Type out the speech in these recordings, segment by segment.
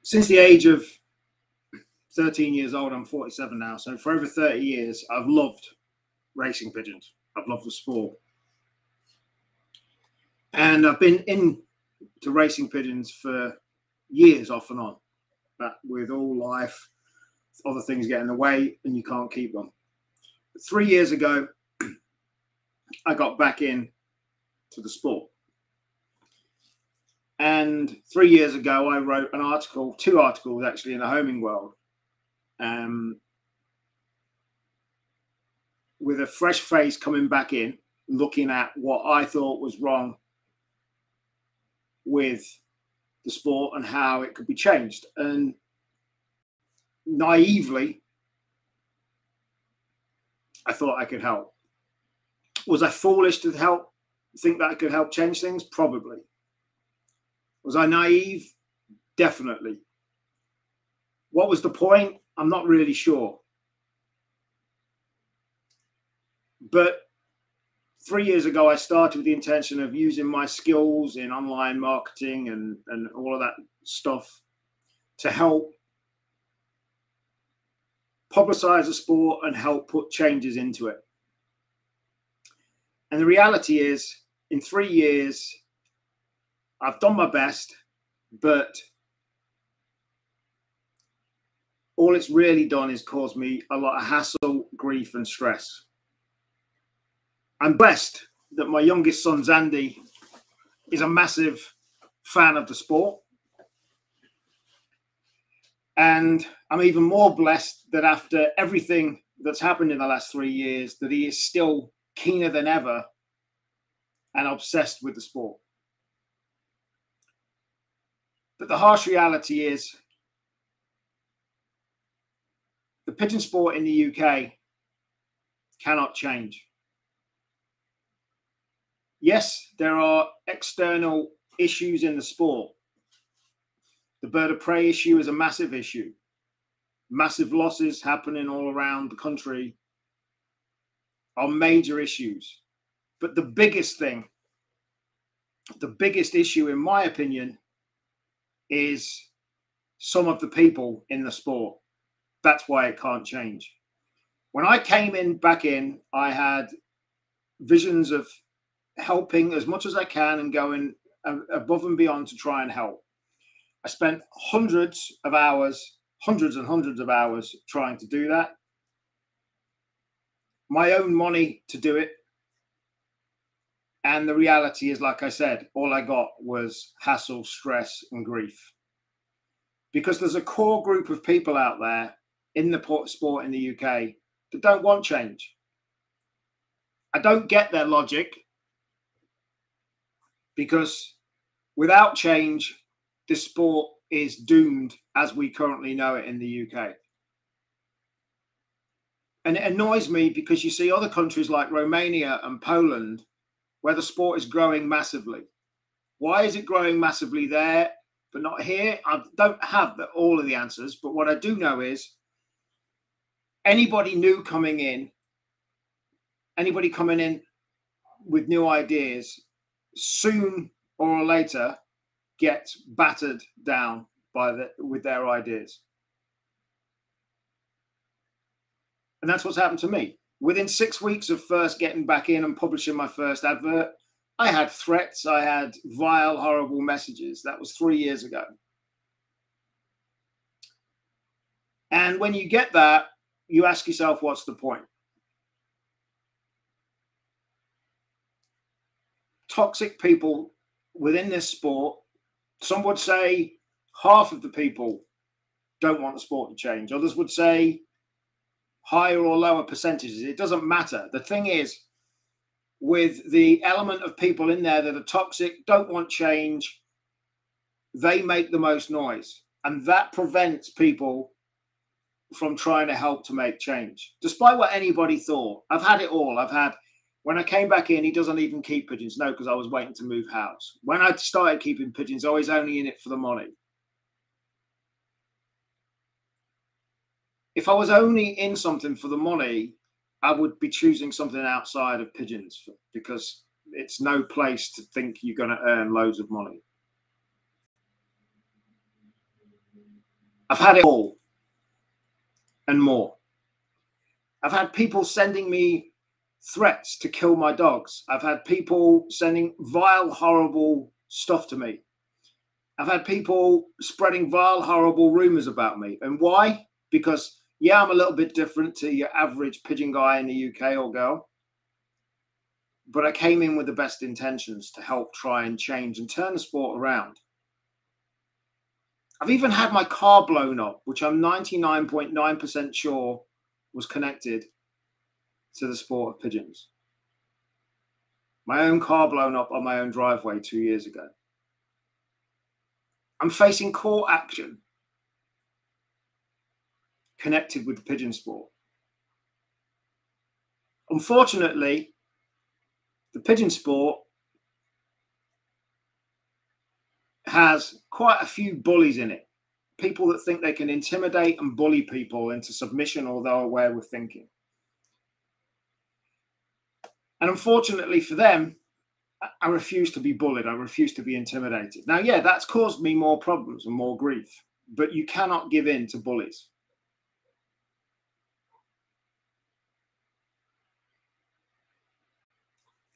Since the age of 13 years old, I'm 47 now. So for over 30 years, I've loved racing pigeons. I've loved the sport. And I've been into racing pigeons for years off and on. But with all life, other things get in the way and you can't keep them. But 3 years ago, I got back in to the sport. And 3 years ago, I wrote an article, 2 articles actually, in the homing world, with a fresh face coming back in, looking at what I thought was wrong with the sport and how it could be changed. And naively, I thought I could help. Was I foolish to think that I could help change things? Probably. Was I naive? Definitely. What was the point? I'm not really sure. But 3 years ago, I started with the intention of using my skills in online marketing and all of that stuff to help publicize the sport and help put changes into it. And the reality is, in 3 years, I've done my best, but all it's really done is cause me a lot of hassle, grief, and stress. I'm blessed that my youngest son, Zandy, is a massive fan of the sport. And I'm even more blessed that after everything that's happened in the last 3 years, that he is still keener than ever and obsessed with the sport. But the harsh reality is the pigeon sport in the UK cannot change. Yes, there are external issues in the sport. The bird of prey issue is a massive issue. Massive losses happening all around the country are major issues. But the biggest thing, the biggest issue, in my opinion, is some of the people in the sport. That's why it can't change. When I came back in, I had visions of helping as much as I can and going above and beyond to try and help. I spent hundreds and hundreds of hours trying to do that. My own money to do it. And the reality is, like I said, all I got was hassle, stress, and grief. Because there's a core group of people out there in the sport in the UK that don't want change. I don't get their logic, because without change, this sport is doomed as we currently know it in the UK. And it annoys me because you see other countries like Romania and Poland where the sport is growing massively. Why is it growing massively there but not here? I don't have all of the answers, but what I do know is anybody new coming in, anybody coming in with new ideas, soon or later gets battered down with their ideas. And that's what's happened to me. Within 6 weeks of first getting back in and publishing my first advert, I had threats, I had vile, horrible messages. That was 3 years ago. And when you get that, you ask yourself, what's the point? Toxic people within this sport, some would say half of the people don't want the sport to change. Others would say higher or lower percentages. It doesn't matter. The thing is, with the element of people in there that are toxic, don't want change, they make the most noise. And that prevents people from trying to help to make change. Despite what anybody thought, I've had it all. When I came back in, he doesn't even keep pigeons. No, because I was waiting to move house. When I started keeping pigeons, I was only in it for the money. If I was only in something for the money, I would be choosing something outside of pigeons, because It's no place to think you're going to earn loads of money. I've had it all and more. I've had people sending me threats to kill my dogs. I've had people sending vile, horrible stuff to me. I've had people spreading vile, horrible rumors about me. And why? Because, yeah, I'm a little bit different to your average pigeon guy in the UK or girl. But I came in with the best intentions to help try and change and turn the sport around. I've even had my car blown up, which I'm 99.9% sure was connected to the sport of pigeons. My own car blown up on my own driveway 2 years ago. I'm facing court action connected with the pigeon sport. Unfortunately, the pigeon sport has quite a few bullies in it. People that think they can intimidate and bully people into submission or their way of thinking. And unfortunately for them, I refuse to be bullied. I refuse to be intimidated. Now, yeah, that's caused me more problems and more grief, but you cannot give in to bullies.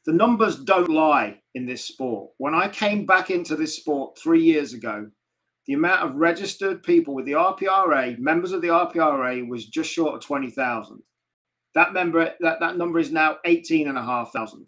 The numbers don't lie in this sport. When I came back into this sport 3 years ago, the amount of registered people with the RPRA, members of the RPRA, was just short of 20,000. That number is now 18,500.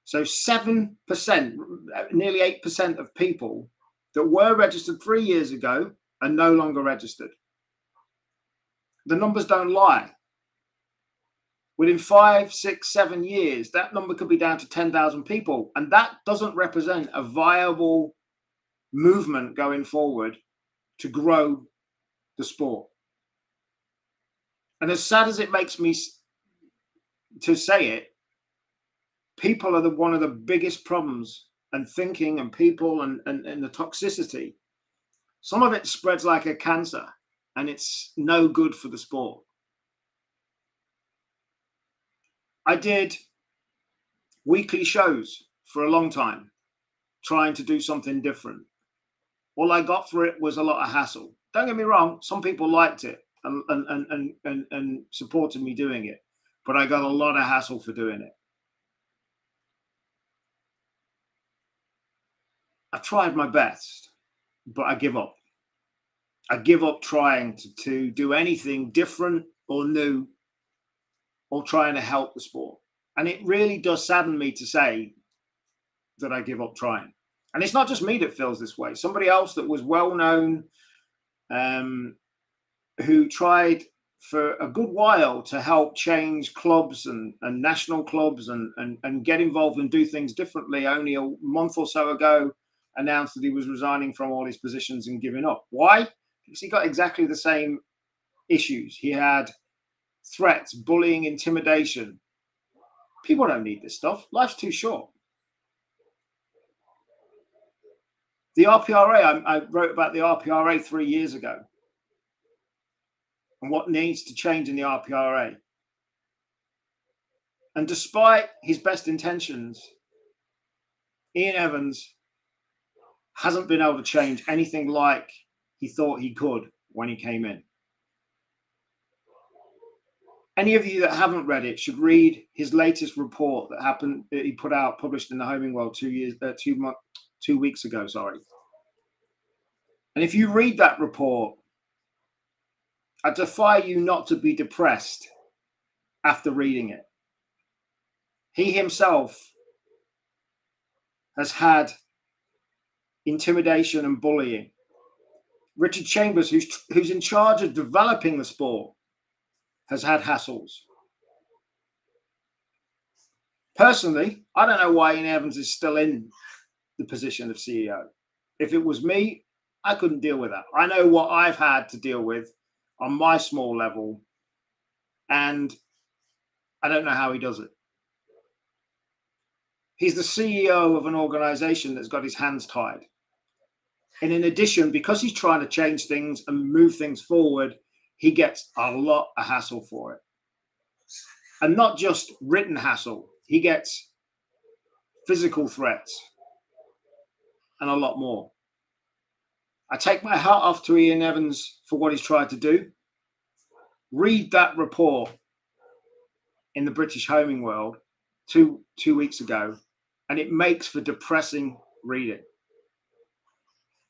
So 7%, nearly 8% of people that were registered 3 years ago are no longer registered. The numbers don't lie. Within 5, 6, 7 years, that number could be down to 10,000 people. And that doesn't represent a viable movement going forward to grow the sport. And as sad as it makes me to say it, people are one of the biggest problems, and thinking and people and the toxicity. Some of it spreads like a cancer, and it's no good for the sport. I did weekly shows for a long time, trying to do something different. All I got for it was a lot of hassle. Don't get me wrong, some people liked it and supported me doing it, but I got a lot of hassle for doing it. I've tried my best, but I give up. I give up trying to do anything different or new or trying to help the sport. And it really does sadden me to say that I give up trying. And it's not just me that feels this way. Somebody else that was well known, who tried for a good while to help change clubs and national clubs and get involved and do things differently, only a month or so ago announced that he was resigning from all his positions and giving up. Why? Because he got exactly the same issues. He had threats, bullying, intimidation. People don't need this stuff. Life's too short. The RPRA, I wrote about the RPRA 3 years ago and what needs to change in the RPRA. And despite his best intentions, Ian Evans hasn't been able to change anything like he thought he could when he came in. Any of you that haven't read it should read his latest report that he put out, published in the Homing World 2 weeks ago, sorry. And if you read that report, I defy you not to be depressed after reading it. He himself has had intimidation and bullying. Richard Chambers, who's in charge of developing the sport, has had hassles. Personally, I don't know why Ian Evans is still in the position of CEO. If it was me, I couldn't deal with that. I know what I've had to deal with on my small level, and I don't know how he does it. He's the CEO of an organization that's got his hands tied. And in addition, because he's trying to change things and move things forward, he gets a lot of hassle for it. And not just written hassle. He gets physical threats, and a lot more. I take my hat off to Ian Evans for what he's tried to do. Read that report in the British Homing World two weeks ago, and it makes for depressing reading.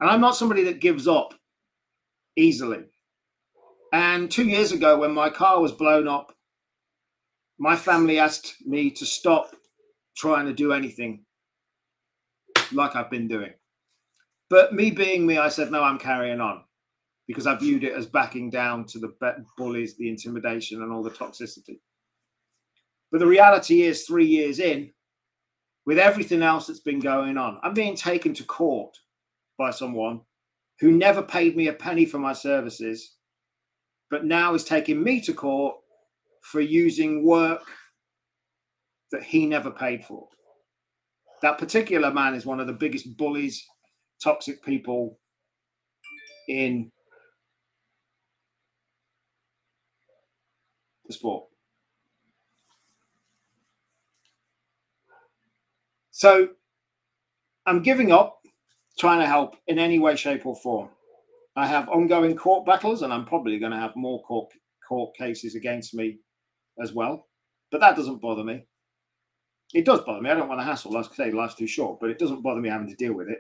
And I'm not somebody that gives up easily. And 2 years ago, when my car was blown up, my family asked me to stop trying to do anything like I've been doing. But me being me, I said, no, I'm carrying on, because I viewed it as backing down to the bullies, the intimidation, and all the toxicity. But the reality is, 3 years in, with everything else that's been going on, I'm being taken to court by someone who never paid me a penny for my services, but now is taking me to court for using work that he never paid for. That particular man is one of the biggest bullies, toxic people in the sport. So I'm giving up trying to help in any way, shape, or form. I have ongoing court battles, and I'm probably going to have more court cases against me as well. But that doesn't bother me. It does bother me. I don't want to hassle. Like I say, life's too short, but it doesn't bother me having to deal with it.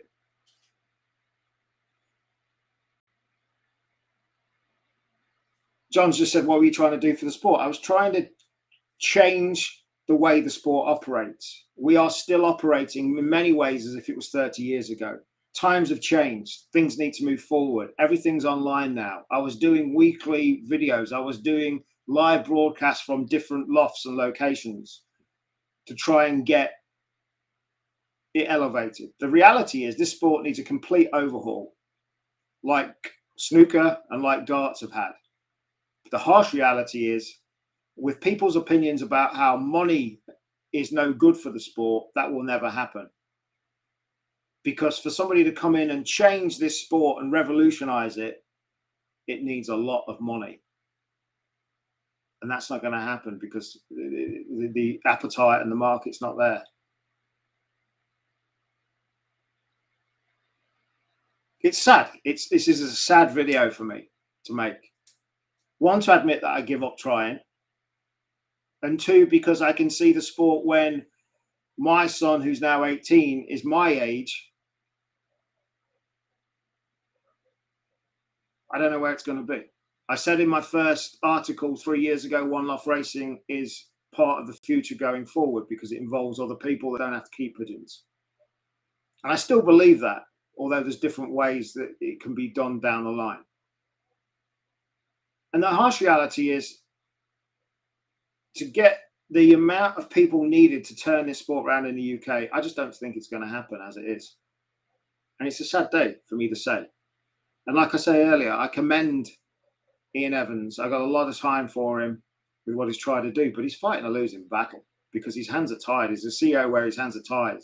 John's just said, what were you trying to do for the sport? I was trying to change the way the sport operates. We are still operating in many ways as if it was 30 years ago. Times have changed. Things need to move forward. Everything's online now. I was doing weekly videos. I was doing live broadcasts from different lofts and locations to try and get it elevated. The reality is this sport needs a complete overhaul, like snooker and like darts have had. The harsh reality is, with people's opinions about how money is no good for the sport, that will never happen. Because for somebody to come in and change this sport and revolutionize it, it needs a lot of money. And that's not going to happen because the appetite and the market's not there. It's sad. This is a sad video for me to make. One, to admit that I give up trying. And two, because I can see the sport when my son, who's now 18, is my age. I don't know where it's going to be. I said in my first article 3 years ago, One Love Racing is part of the future going forward because it involves other people that don't have to keep pigeons. And I still believe that, although there's different ways that it can be done down the line. And the harsh reality is, to get the amount of people needed to turn this sport around in the UK, I just don't think it's going to happen as it is. And it's a sad day for me to say. And like I say earlier, I commend Ian Evans. I got a lot of time for him with what he's tried to do, but he's fighting a losing battle because his hands are tied. He's a CEO where his hands are tied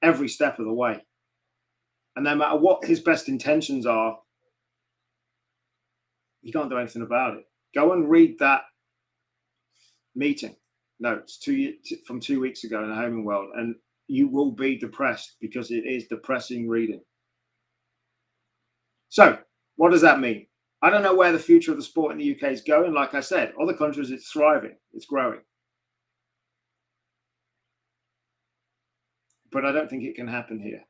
every step of the way. And no matter what his best intentions are, he can't do anything about it. Go and read that meeting notes from 2 weeks ago in the Homing World, and you will be depressed because it is depressing reading. So what does that mean? I don't know where the future of the sport in the UK is going. Like I said, other countries, it's thriving, it's growing. But I don't think it can happen here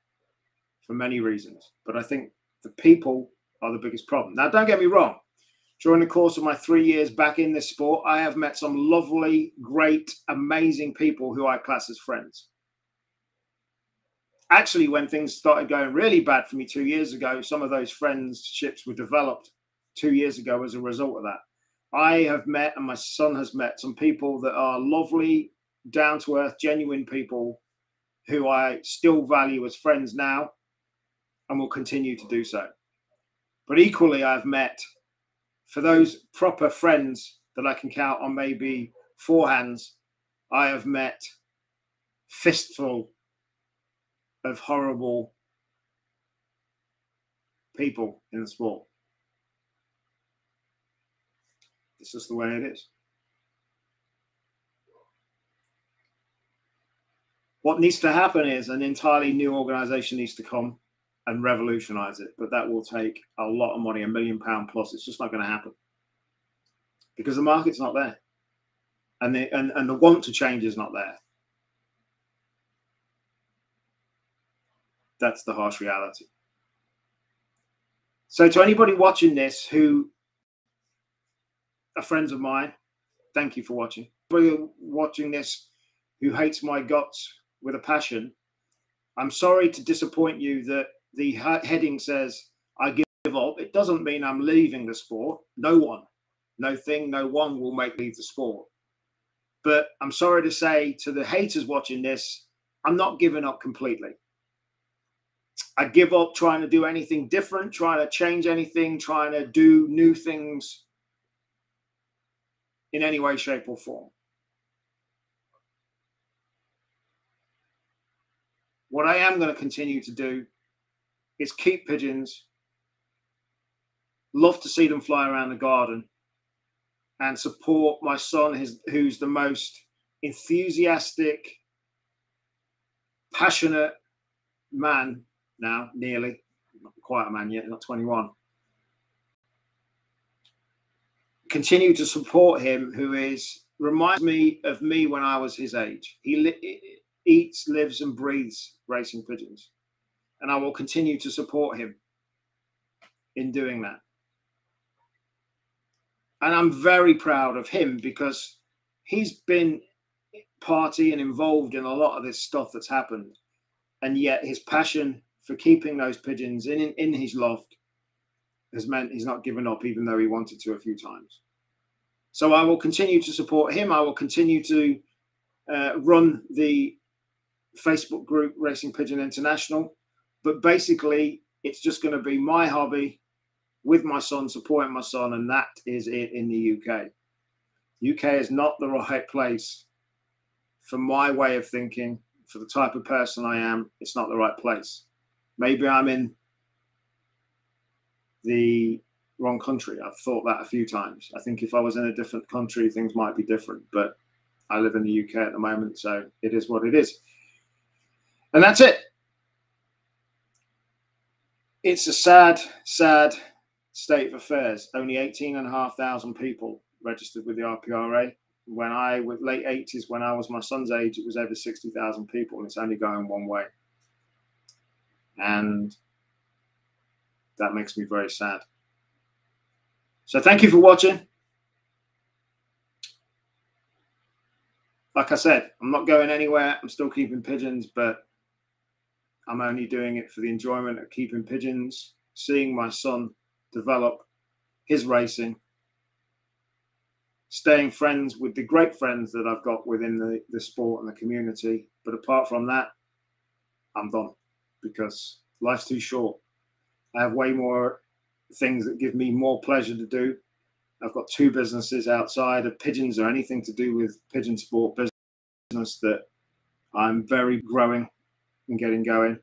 for many reasons. But I think the people are the biggest problem. Now, don't get me wrong. During the course of my 3 years back in this sport, I have met some lovely, great, amazing people who I class as friends. Actually, when things started going really bad for me 2 years ago, some of those friendships were developed 2 years ago as a result of that. I have met, and my son has met, some people that are lovely, down-to-earth, genuine people who I still value as friends now and will continue to do so. But equally, I've met, for those proper friends that I can count on maybe 4 hands, I have met fistful of horrible people in the sport. It's just the way it is. What needs to happen is an entirely new organization needs to come and revolutionize it. But that will take a lot of money, £1 million plus. It's just not going to happen because the market's not there. And the want to change is not there. That's the harsh reality. So to anybody watching this who are friends of mine, thank you for watching. Anybody watching this who hates my guts with a passion, I'm sorry to disappoint you that the heading says I give up. It doesn't mean I'm leaving the sport. No one, no thing, no one will make me leave the sport. But I'm sorry to say to the haters watching this, I'm not giving up completely. I give up trying to do anything different, trying to change anything, trying to do new things in any way, shape, or form. What I am going to continue to do is keep pigeons, love to see them fly around the garden, and support my son, who's the most enthusiastic, passionate man now, nearly, not quite a man yet, not 21. Continue to support him, who reminds me of me when I was his age. He eats, lives, and breathes racing pigeons, and I will continue to support him in doing that. And I'm very proud of him because he's been party and involved in a lot of this stuff that's happened. And yet his passion for keeping those pigeons in his loft has meant he's not given up, even though he wanted to a few times. So I will continue to support him. I will continue to run the Facebook group Racing Pigeon International. But basically, it's just going to be my hobby with my son, supporting my son, and that is it in the UK. UK is not the right place for my way of thinking, for the type of person I am. It's not the right place. Maybe I'm in the wrong country. I've thought that a few times. I think if I was in a different country, things might be different, but I live in the UK at the moment, so it is what it is. And that's it. It's a sad, sad state of affairs. Only 18,500 people registered with the RPRA. When I was late 80s, when I was my son's age, it was over 60,000 people, and it's only going one way. And that makes me very sad. So thank you for watching. Like I said, I'm not going anywhere. I'm still keeping pigeons, but I'm only doing it for the enjoyment of keeping pigeons, seeing my son develop his racing, staying friends with the great friends that I've got within the sport and the community. But apart from that, I'm done because life's too short. I have way more things that give me more pleasure to do. I've got 2 businesses outside of pigeons or anything to do with pigeon sport business that I'm very growing and getting going.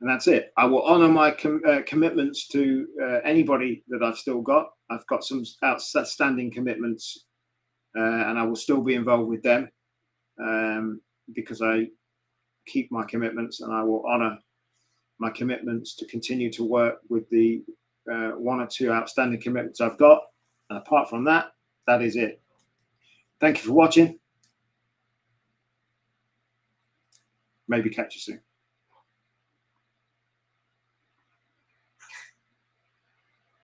And that's it. I will honor my commitments to anybody that I've still got. I've got some outstanding commitments and I will still be involved with them because I keep my commitments, and I will honor my commitments to continue to work with the 1 or 2 outstanding commitments I've got. And apart from that, that is it. Thank you for watching. Maybe catch you soon.